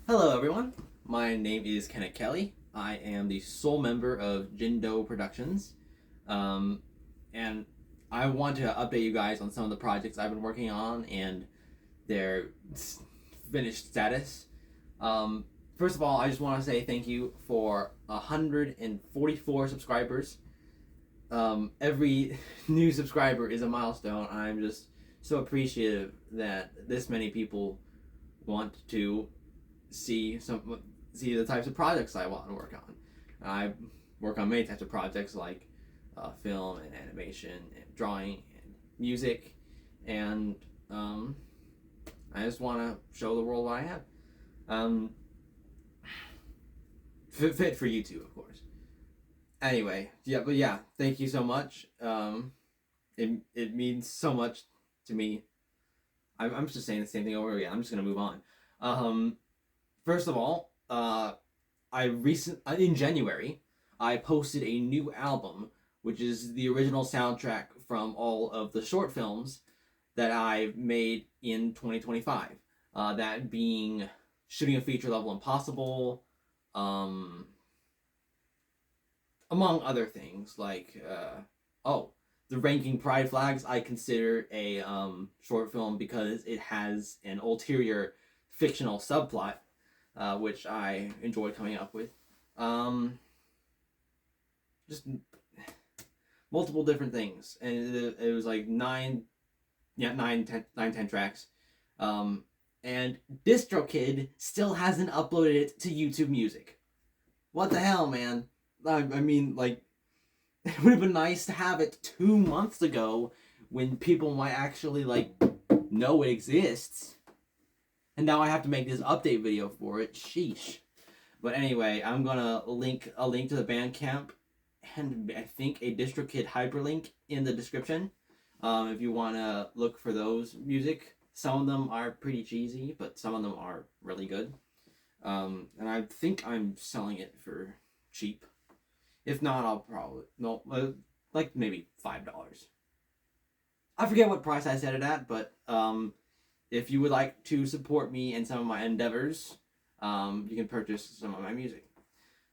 Hello, everyone. My name is Kennit Kelley. I am the sole member of Jindo Productions, um, and I want to update you guys on some of the projects I've been working on and their finished status. Um, First of all, I just want to say thank you for 144 subscribers. Every new subscriber is a milestone. I'm just so appreciative that this many people want to see the types of projects I want to work on. I work on many types of projects like film and animation and drawing and music, and I just want to show the world what I have. Um, fit for you too, of course. Anyway, yeah, thank you so much. It means so much to me. I'm just saying the same thing over again. I'm just gonna move on. Um, First of all, in January I posted a new album, which is the original soundtrack from all of the short films that I made in 2025. That being Shooting a Feature Level Impossible, um, among other things like the Ranking Pride Flags. I consider a short film because it has an ulterior fictional subplot, which I enjoyed coming up with. Just multiple different things, and it was like nine, 10 tracks. And DistroKid still hasn't uploaded it to YouTube Music. What the hell, man? I mean, like, it would have been nice to have it 2 months ago when people might actually, like, know it exists. And now I have to make this update video for it. Sheesh. But anyway, I'm gonna link to the Bandcamp and I think a DistroKid hyperlink in the description. If you wanna look for those music, some of them are pretty cheesy, but some of them are really good. And I think I'm selling it for cheap. If not, I'll probably like maybe $5. I forget what price I set it at, but if you would like to support me in some of my endeavors, you can purchase some of my music.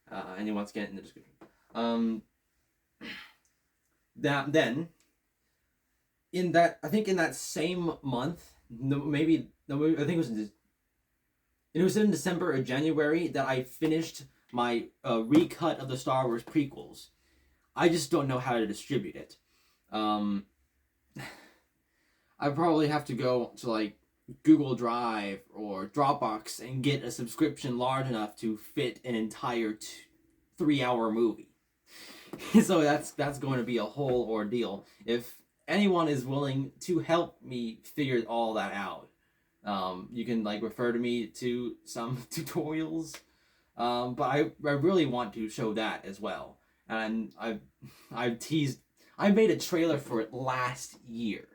And once again in the description. Then I think in that same month, I think it was in December or January that I finished my recut of the Star Wars prequels. I just don't know how to distribute it. I probably have to go to like Google Drive or Dropbox and get a subscription large enough to fit an entire 3-hour movie. So that's going to be a whole ordeal. If anyone is willing to help me figure all that out, you can like refer to me to some tutorials. But I really want to show that as well. And I made a trailer for it last year.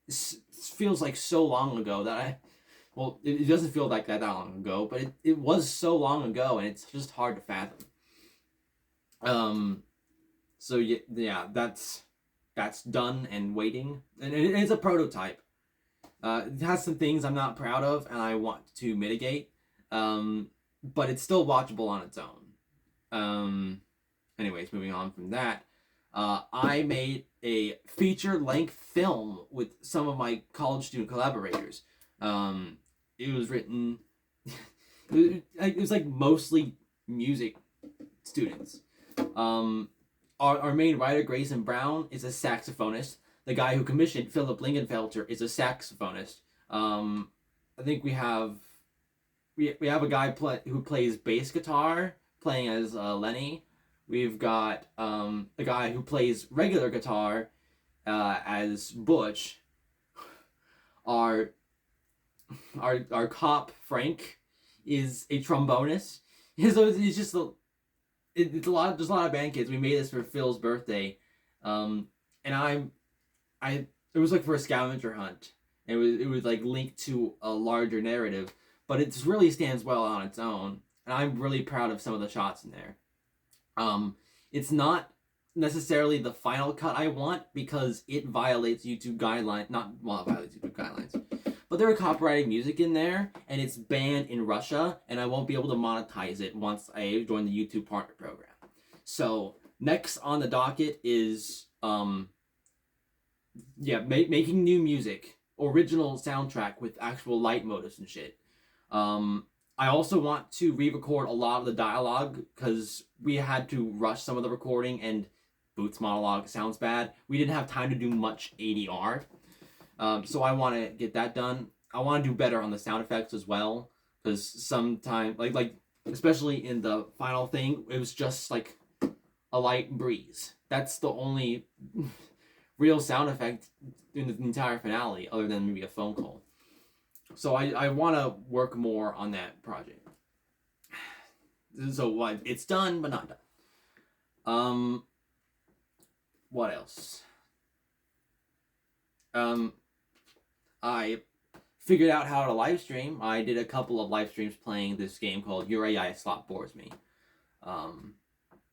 It feels like so long ago that it doesn't feel like that long ago, but it was so long ago, and it's just hard to fathom. So yeah, that's done and waiting, and it's a prototype. It has some things I'm not proud of, and I want to mitigate. But it's still watchable on its own. Anyways, moving on from that, I made a feature-length film with some of my college student collaborators. It was written. It was like mostly music students. Our main writer, Grayson Brown, is a saxophonist. The guy who commissioned Philip Lingenfelter is a saxophonist. I think we have a guy who plays bass guitar, playing as Lenny. We've got a guy who plays regular guitar as Butch. Our cop Frank is a trombonist. So it's just it's a lot. There's a lot of band kids. We made this for Phil's birthday, and it was like for a scavenger hunt. It was like linked to a larger narrative, but it really stands well on its own, and I'm really proud of some of the shots in there. It's not necessarily the final cut I want because it violates YouTube guidelines. It violates YouTube guidelines, but there are copyrighted music in there, and it's banned in Russia, and I won't be able to monetize it once I join the YouTube Partner Program. So next on the docket is making new music, original soundtrack with actual light motives and shit. I also want to re-record a lot of the dialogue because we had to rush some of the recording, and Booth's monologue sounds bad. We didn't have time to do much ADR. So I want to get that done. I want to do better on the sound effects as well, because sometimes, like especially in the final thing, it was just like a light breeze. That's the only real sound effect in the entire finale, other than maybe a phone call. So I want to work more on that project. So it's done, but not done. What else? I figured out how to live stream. I did a couple of live streams playing this game called Your AI Slot Bores Me.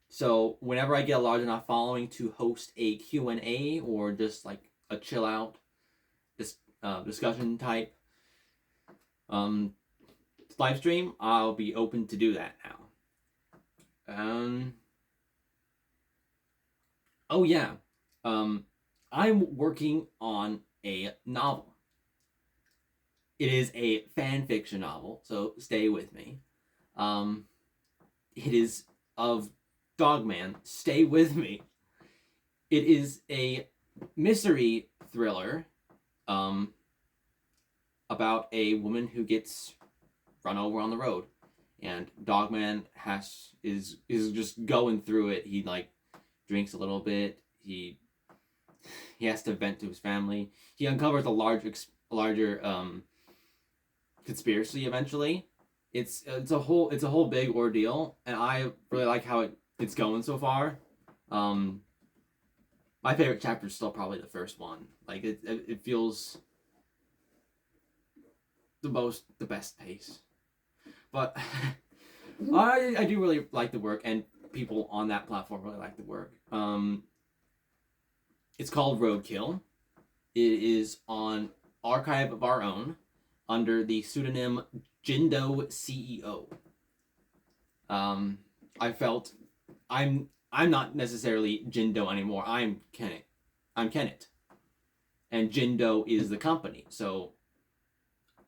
So whenever I get a large enough following to host a Q&A or just like a chill out discussion type live stream, I'll be open to do that now. Oh yeah. I'm working on a novel. It is a fan fiction novel, so stay with me. It is of Dogman. Stay with me. It is a mystery thriller about a woman who gets run over on the road, and Dogman is just going through it. He like drinks a little bit. He has to vent to his family. He uncovers a larger conspiracy eventually. It's a whole big ordeal, and I really like how it's going so far. My favorite chapter is still probably the first one. Like it feels the best pace. But I do really like the work, and people on that platform really like the work. It's called Roadkill. It is on Archive of Our Own under the pseudonym Jindo CEO. I felt I'm not necessarily Jindo anymore. I'm Kennit. And Jindo is the company. So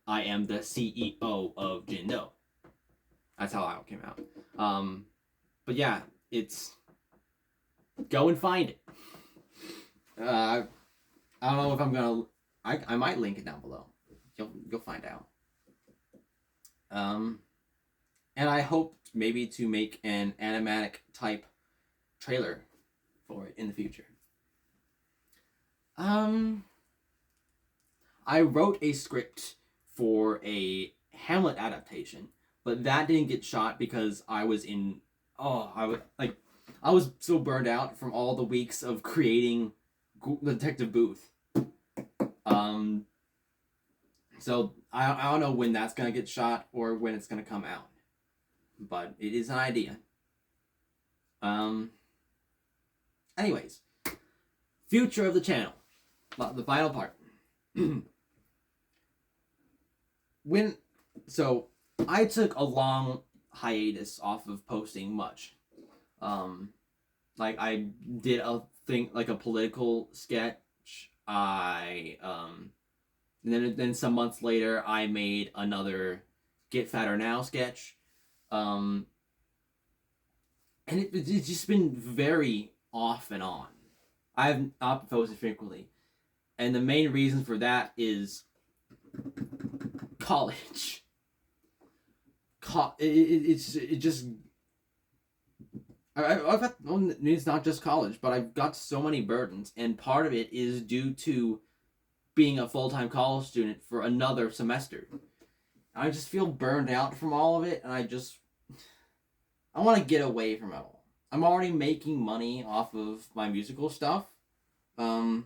I am the CEO of Jindo. That's how that came out. But yeah, it's go and find it. I don't know if I'm gonna. I might link it down below. You'll find out. And I hope maybe to make an animatic type trailer for it in the future. I wrote a script for a Hamlet adaptation, but that didn't get shot because I was so burned out from all the weeks of creating Detective Booth. So I don't know when that's gonna get shot or when it's gonna come out, but it is an idea. Anyways, future of the channel, the final part. So I took a long hiatus off of posting much. Like I did a thing like a political sketch. And then some months later I made another Get Fatter Now sketch. And it's just been very off and on. I have not posted frequently. And the main reason for that is college. It's not just college, but I've got so many burdens, and part of it is due to being a full-time college student for another semester. I just feel burned out from all of it, and I want to get away from it all. I'm already making money off of my musical stuff. I'm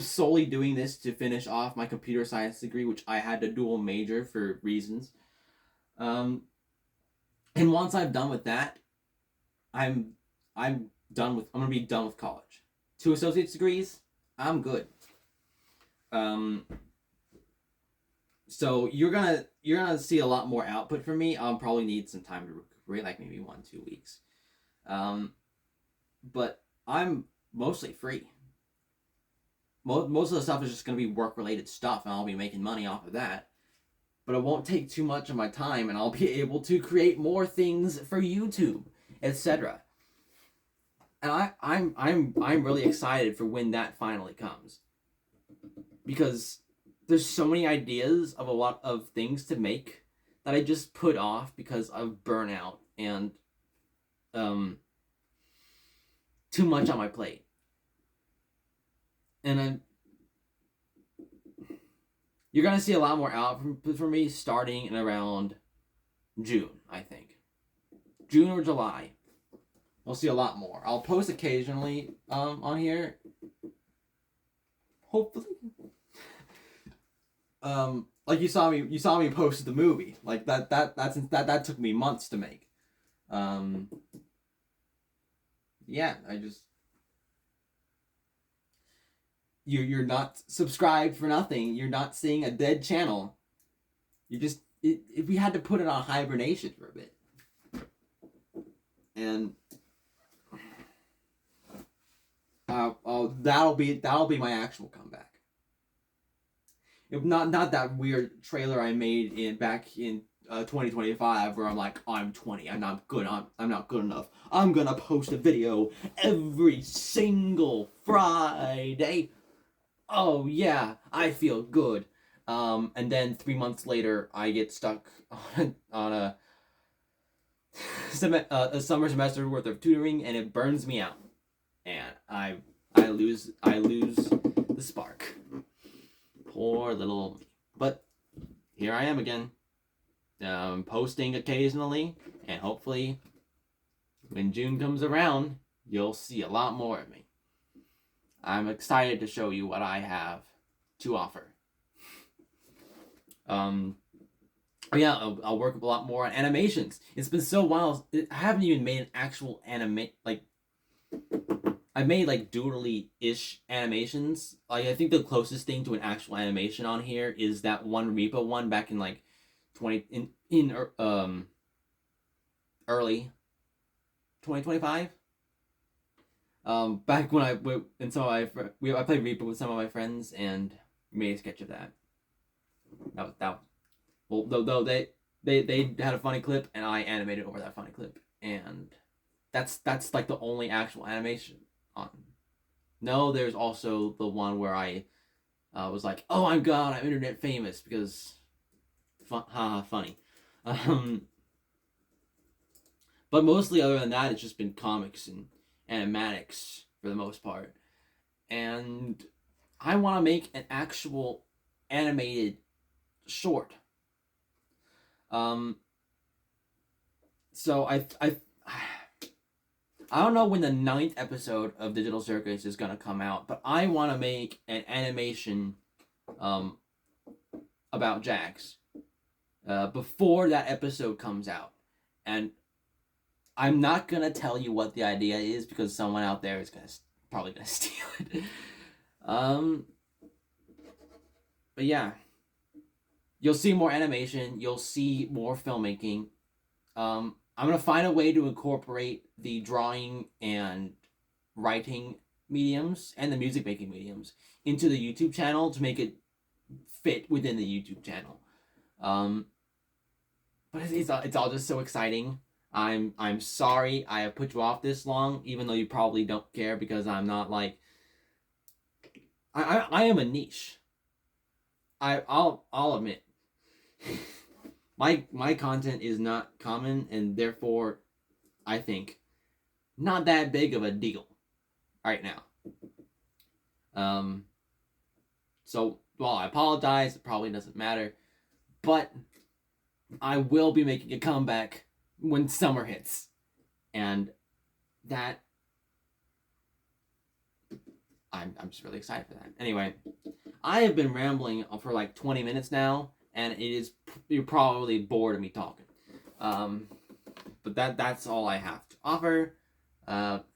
solely doing this to finish off my computer science degree, which I had to dual major for reasons. And once I'm done with that, I'm gonna be done with college. 2 associate's degrees, I'm good. So you're gonna see a lot more output from me. I'll probably need some time to recuperate, like maybe 1-2 weeks. But I'm mostly free. Most of the stuff is just gonna be work related stuff, and I'll be making money off of that. But it won't take too much of my time, and I'll be able to create more things for YouTube, etc. And I'm really excited for when that finally comes, because there's so many ideas of a lot of things to make that I just put off because of burnout and too much on my plate. And you're gonna see a lot more out from me starting in around June, I think. June or July. We'll see a lot more. I'll post occasionally on here. Hopefully. Like you saw me post the movie. Like that took me months to make. Yeah, you're not subscribed for nothing. You're not seeing a dead channel. We had to put it on hibernation for a bit. And that'll be my actual comeback. If not that weird trailer I made back in 2025 where I'm like, I'm 20, I'm not good enough. I'm gonna post a video every single Friday. Oh yeah, I feel good. And then 3 months later, I get stuck on a summer semester worth of tutoring, and it burns me out, and I lose the spark. Poor little me. But here I am again, posting occasionally, and hopefully, when June comes around, you'll see a lot more of me. I'm excited to show you what I have to offer. Yeah, I'll work a lot more on animations. It's been so while. I haven't even made an actual I've made like doodly-ish animations. Like I think the closest thing to an actual animation on here is that one repo one back in like early 2025. Back when I played Reaper with some of my friends and made a sketch of that. Well, though they had a funny clip and I animated over that funny clip, and that's like the only actual animation on. No, there's also the one where I was like, oh my god, I'm internet famous because funny. But mostly other than that, it's just been comics and animatics for the most part. And I want to make an actual animated short. So I don't know when the 9th episode of Digital Circus is gonna come out, but I want to make an animation about Jax before that episode comes out. And I'm not gonna tell you what the idea is because someone out there is probably gonna steal it. But yeah, you'll see more animation. You'll see more filmmaking. I'm gonna find a way to incorporate the drawing and writing mediums and the music making mediums into the YouTube channel to make it fit within the YouTube channel. But it's all just so exciting. I'm sorry I have put you off this long, even though you probably don't care because I'm not like I am a niche. I'll admit my content is not common and therefore I think not that big of a deal right now. So while I apologize, it probably doesn't matter, but I will be making a comeback when summer hits, and that I'm just really excited for that. Anyway, I have been rambling for like 20 minutes now, and you're probably bored of me talking. But that's all I have to offer.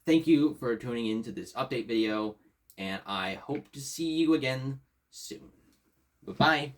Thank you for tuning into this update video, and I hope to see you again soon. Bye-bye.